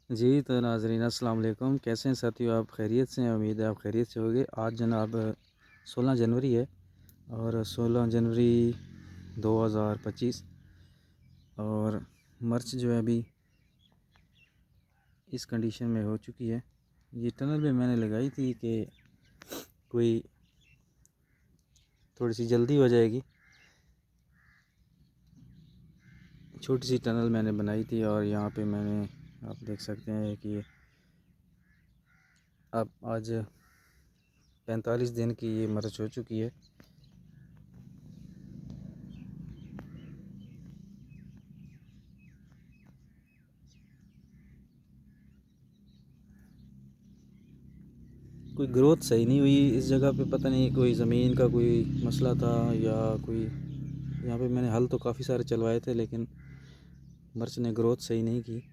जी, तो नाज़रीन अस्सलाम वालेकुम। कैसे हैं साथियों, आप खैरियत से हैं? उम्मीद है आप खैरियत से होंगे। आज जनाब 16 जनवरी है और 16 जनवरी 2025 और मिर्च जो है अभी इस कंडीशन में हो चुकी है। ये टनल भी मैंने लगाई थी कि कोई थोड़ी सी जल्दी हो जाएगी। छोटी सी टनल मैंने बनाई थी और यहाँ पे मैंने आप देख सकते हैं कि अब आज 45 दिन की ये मिर्च हो चुकी है। कोई ग्रोथ सही नहीं हुई इस जगह पे, पता नहीं कोई ज़मीन का कोई मसला था या कोई। यहाँ पे मैंने हल तो काफ़ी सारे चलवाए थे लेकिन मिर्च ने ग्रोथ सही नहीं की।